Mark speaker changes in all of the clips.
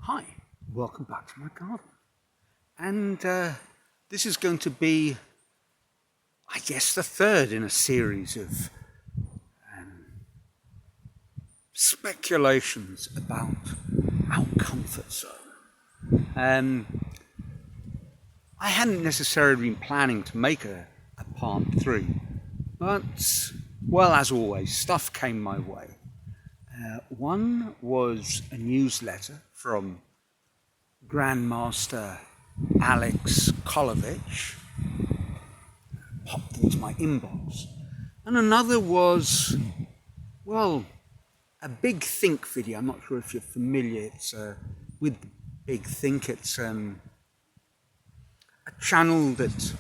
Speaker 1: Hi, welcome back to my garden. And this is going to be, I guess, the third in a series of speculations about our comfort zone. I hadn't necessarily been planning to make a part 3, but, well, as always, stuff came my way. One was a newsletter from grandmaster Alex Kolovich, popped into my inbox. And another was, well, a Big Think video. I'm not sure if you're familiar. It's with Big Think. It's a channel that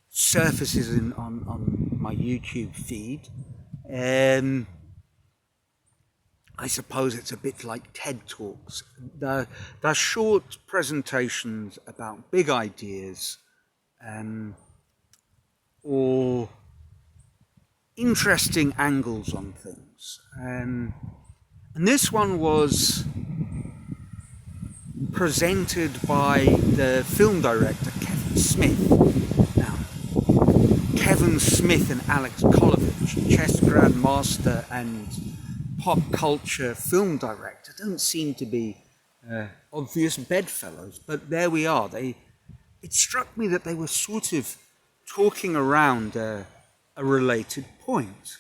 Speaker 1: surfaces on my YouTube feed. I suppose it's a bit like TED Talks. They're short presentations about big ideas or interesting angles on things. And this one was presented by the film director Kevin Smith. Now, Kevin Smith and Alex Kolovich, chess grandmaster and pop culture film director, don't seem to be obvious bedfellows, but there we are. It struck me that they were sort of talking around a related point.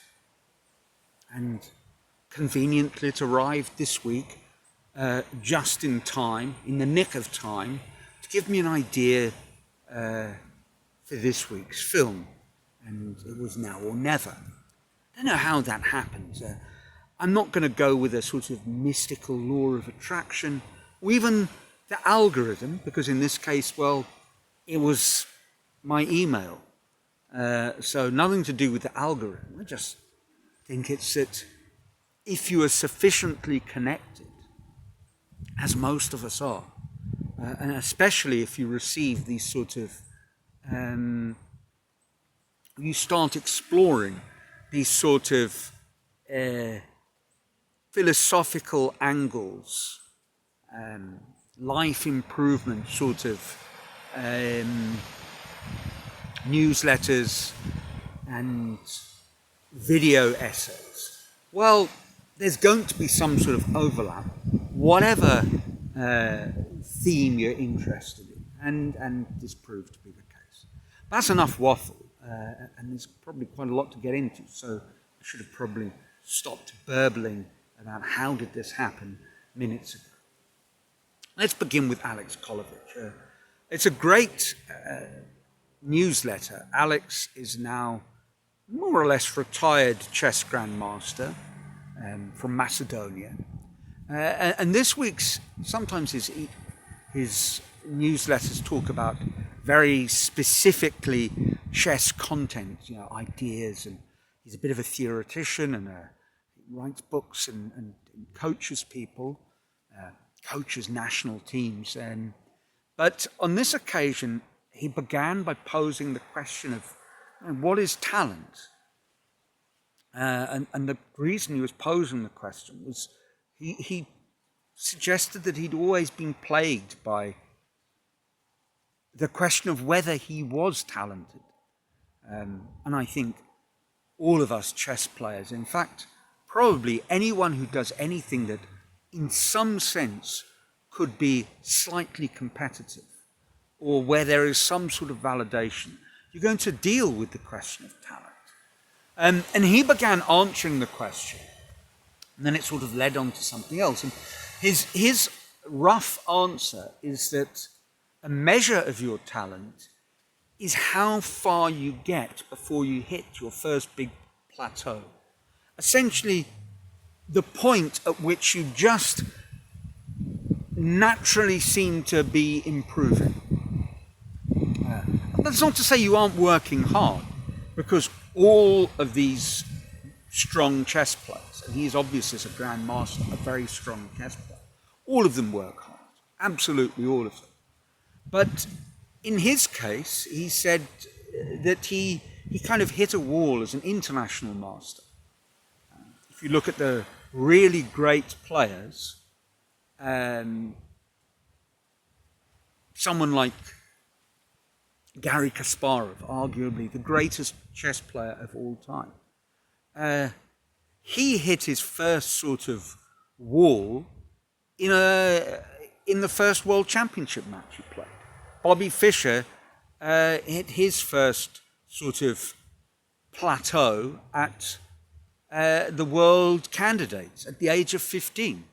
Speaker 1: And conveniently it arrived this week, just in time, in the nick of time, to give me an idea for this week's film. And it was now or never. I don't know how that happened. I'm not going to go with a sort of mystical law of attraction, or even the algorithm, because in this case, well, it was my email. So nothing to do with the algorithm. I just think it's that if you are sufficiently connected, as most of us are, and especially if you receive these sort of, you start exploring these sort of philosophical angles, life improvement sort of newsletters and video essays. Well, there's going to be some sort of overlap, whatever theme you're interested in, and this proved to be the case. That's enough waffle, and there's probably quite a lot to get into, so I should have probably stopped burbling about how did this happen minutes ago. Let's begin with Alex Kolovich. It's a great newsletter. Alex is now more or less retired chess grandmaster from Macedonia. And this week's, sometimes his newsletters talk about very specifically chess content, ideas, and he's a bit of a theoretician and writes books and coaches people, coaches national teams. But on this occasion, he began by posing the question of what is talent? And the reason he was posing the question was he suggested that he'd always been plagued by the question of whether he was talented. And I think all of us chess players, in fact, probably anyone who does anything that in some sense could be slightly competitive, or where there is some sort of validation, you're going to deal with the question of talent. And he began answering the question, and then it sort of led on to something else. And his rough answer is that a measure of your talent is how far you get before you hit your first big plateau. Essentially, the point at which you just naturally seem to be improving. That's not to say you aren't working hard, because all of these strong chess players, and he's obviously as a grandmaster, a very strong chess player, all of them work hard, absolutely all of them. But in his case, he said that he kind of hit a wall as an international master. If you look at the really great players, someone like Garry Kasparov, arguably the greatest chess player of all time, he hit his first sort of wall in the first World Championship match he played. Bobby Fischer hit his first sort of plateau at the world candidates at the age of 15.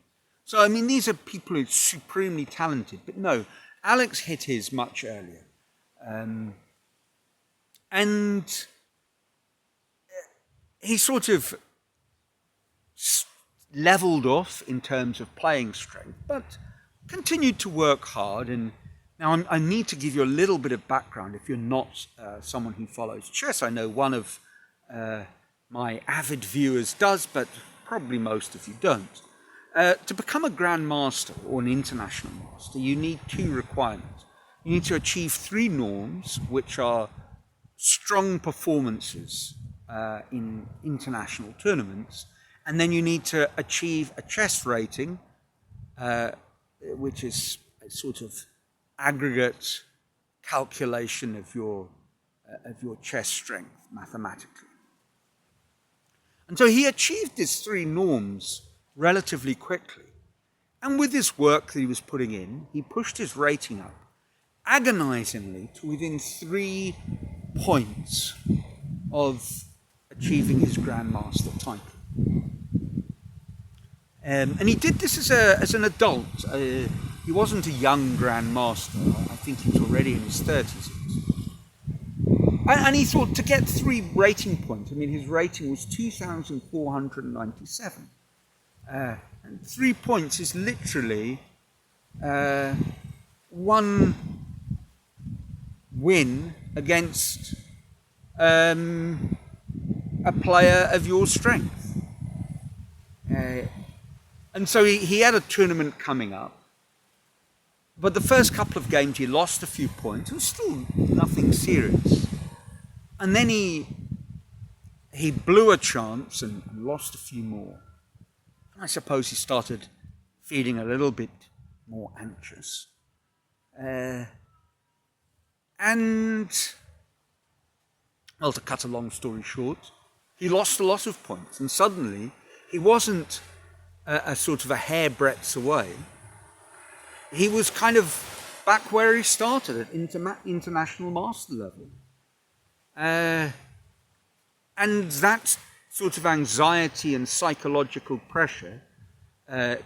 Speaker 1: So, I mean, these are people who are supremely talented. But no, Alex hit his much earlier. And he sort of leveled off in terms of playing strength, but continued to work hard. And now I need to give you a little bit of background if you're not someone who follows chess. I know one of my avid viewers does, but probably most of you don't. To become a grandmaster or an international master, you need two requirements. You need to achieve 3 norms, which are strong performances in international tournaments, and then you need to achieve a chess rating, which is a sort of aggregate calculation of your chess strength mathematically. And so he achieved these 3 norms relatively quickly. And with this work that he was putting in, he pushed his rating up agonizingly to within 3 points of achieving his grandmaster title. And he did this as an adult. He wasn't a young grandmaster. I think he was already in his 30s. And he thought to get 3 rating points, I mean, his rating was 2,497. And 3 points is literally 1 win against a player of your strength. And so he had a tournament coming up. But the first couple of games he lost a few points. It was still nothing serious. And then he blew a chance and lost a few more. I suppose he started feeling a little bit more anxious. And, well, to cut a long story short, he lost a lot of points. And suddenly, he wasn't a sort of a hairbreadth away. He was kind of back where he started at international master level. And that sort of anxiety and psychological pressure,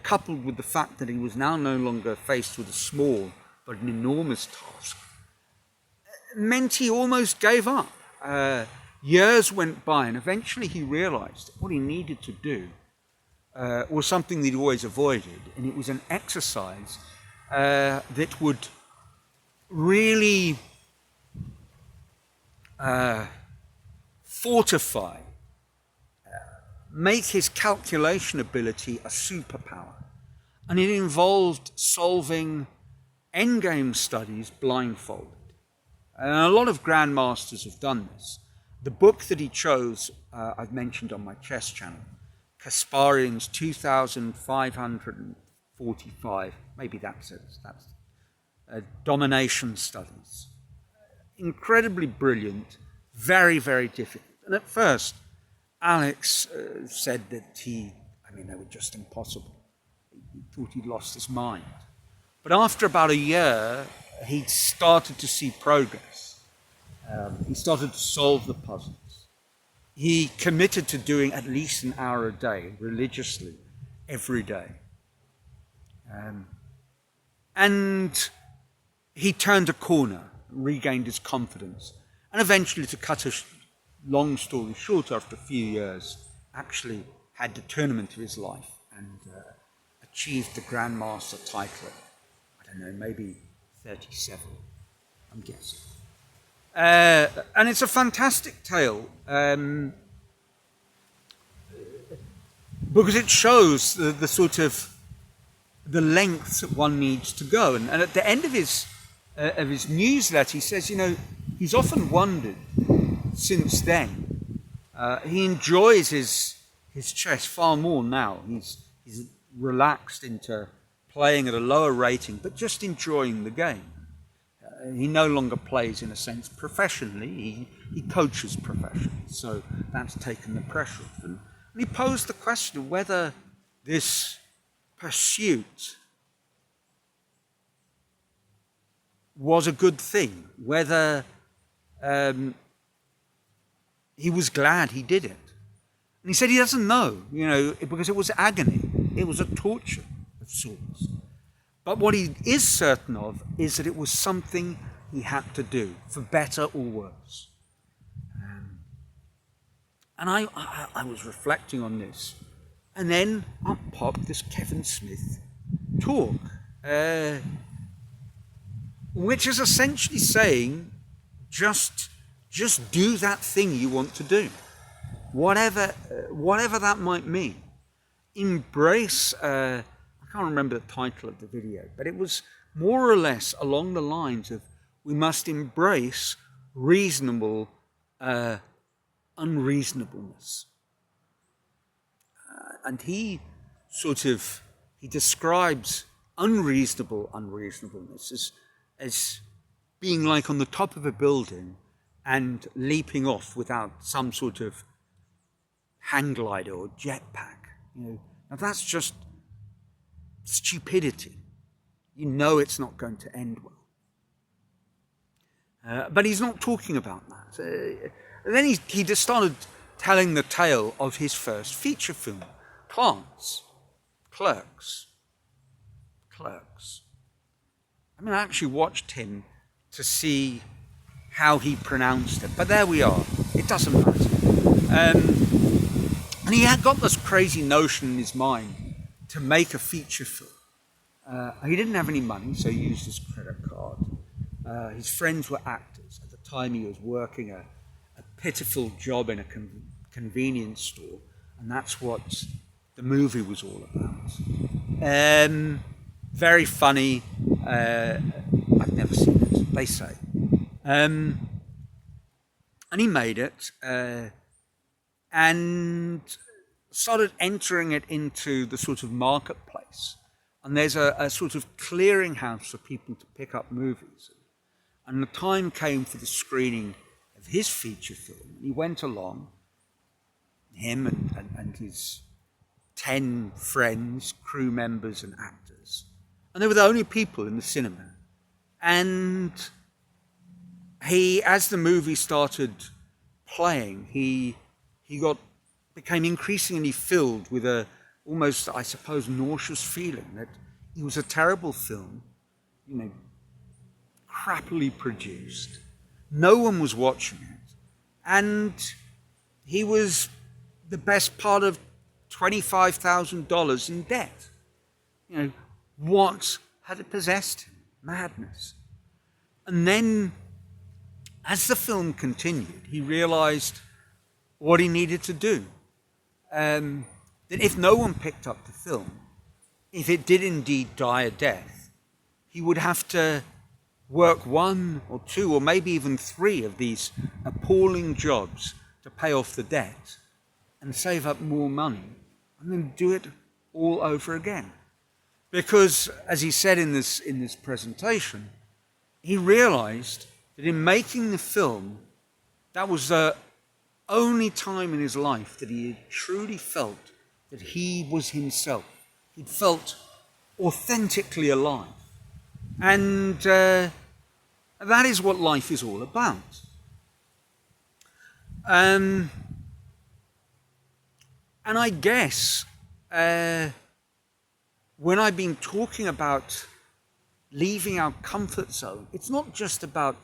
Speaker 1: coupled with the fact that he was now no longer faced with a small but an enormous task, meant he almost gave up. Years went by, and eventually he realized that what he needed to do was something that he'd always avoided, and it was an exercise that would really fortify, make his calculation ability a superpower. And it involved solving endgame studies blindfolded. And a lot of grandmasters have done this. The book that he chose, I've mentioned on my chess channel, Kasparian's 2,545, maybe that's domination studies. Incredibly brilliant, very, very difficult. And at first, Alex said that they were just impossible. He thought he'd lost his mind. But after about a year, he started to see progress. He started to solve the puzzles. He committed to doing at least an hour a day, religiously, every day. And he turned a corner, regained his confidence, and eventually, to cut a long story short, after a few years, actually had the tournament of his life and achieved the grandmaster title at, I don't know, maybe 37, I'm guessing. And it's a fantastic tale because it shows the sort of the lengths that one needs to go. And at the end of his newsletter, he says, he's often wondered since then. He enjoys his chess far more now. He's relaxed into playing at a lower rating, but just enjoying the game. He no longer plays, in a sense, professionally. He coaches professionally, so that's taken the pressure off him. And he posed the question of whether this pursuit was a good thing, whether he was glad he did it. And he said he doesn't know, because it was agony. It was a torture of sorts. But what he is certain of is that it was something he had to do, for better or worse. And I was reflecting on this. And then up popped this Kevin Smith talk, which is essentially saying, just do that thing you want to do. Whatever that might mean. Embrace, I can't remember the title of the video, but it was more or less along the lines of, we must embrace reasonable unreasonableness. And he describes unreasonableness as being like on the top of a building and leaping off without some sort of hang glider or jetpack. Now that's just stupidity. It's not going to end well. But he's not talking about that. And then he just started telling the tale of his first feature film, Clerks. I actually watched him to see how he pronounced it, but there we are. It doesn't matter. And he had got this crazy notion in his mind to make a feature film. He didn't have any money, so he used his credit card. His friends were actors. At the time, he was working a pitiful job in a convenience store, and that's what the movie was all about. Very funny. I've never seen it, they say. And he made it and started entering it into the sort of marketplace. And there's a sort of clearinghouse for people to pick up movies. And the time came for the screening of his feature film. He went along, him and his 10 friends, crew members and actors. And they were the only people in the cinema. And as the movie started playing, he became increasingly filled with a almost, I suppose, nauseous feeling that it was a terrible film, crappily produced. No one was watching it. And he was the best part of $25,000 in debt. What had it possessed him? Madness. And then, as the film continued, he realized what he needed to do. That if no one picked up the film, if it did indeed die a death, he would have to work 1 or 2 or maybe even 3 of these appalling jobs to pay off the debt and save up more money and then do it all over again. Because, as he said in this presentation, he realized that in making the film, that was the only time in his life that he had truly felt that he was himself. He'd felt authentically alive. And that is what life is all about. And I guess when I've been talking about leaving our comfort zone, it's not just about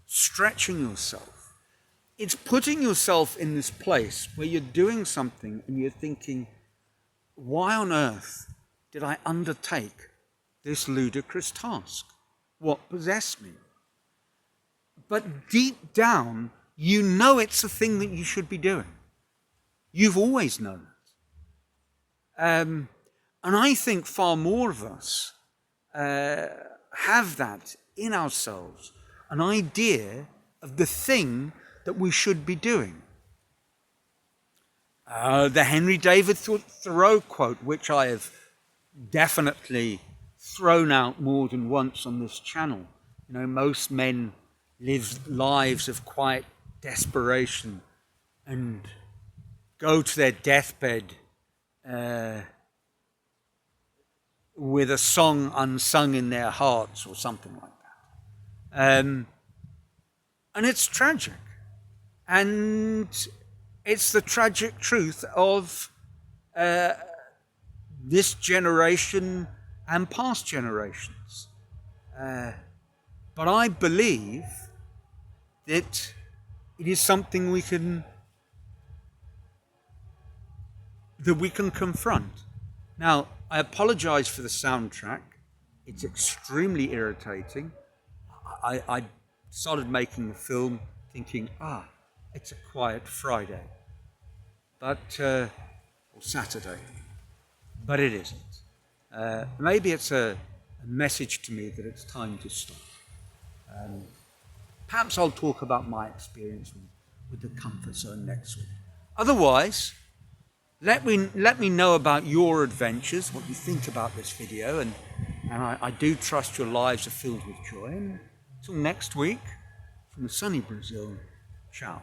Speaker 1: stretching yourself. It's putting yourself in this place where you're doing something and you're thinking, why on earth did I undertake this ludicrous task? What possessed me? But deep down, it's the thing that you should be doing. You've always known it. And I think far more of us have that in ourselves, an idea of the thing that we should be doing. The Henry David Thoreau quote, which I have definitely thrown out more than once on this channel. You know, most men live lives of quiet desperation and go to their deathbed with a song unsung in their hearts or something like that. And it's tragic. And it's the tragic truth of this generation and past generations. But I believe that it is something that we can confront. Now, I apologize for the soundtrack. It's extremely irritating. I started making the film thinking, it's a quiet Friday, or Saturday, but it isn't. Maybe it's a message to me that it's time to stop. Perhaps I'll talk about my experience with the comfort zone next week. Otherwise, let me know about your adventures, what you think about this video, and I do trust your lives are filled with joy. And until next week, from the sunny Brazil, ciao.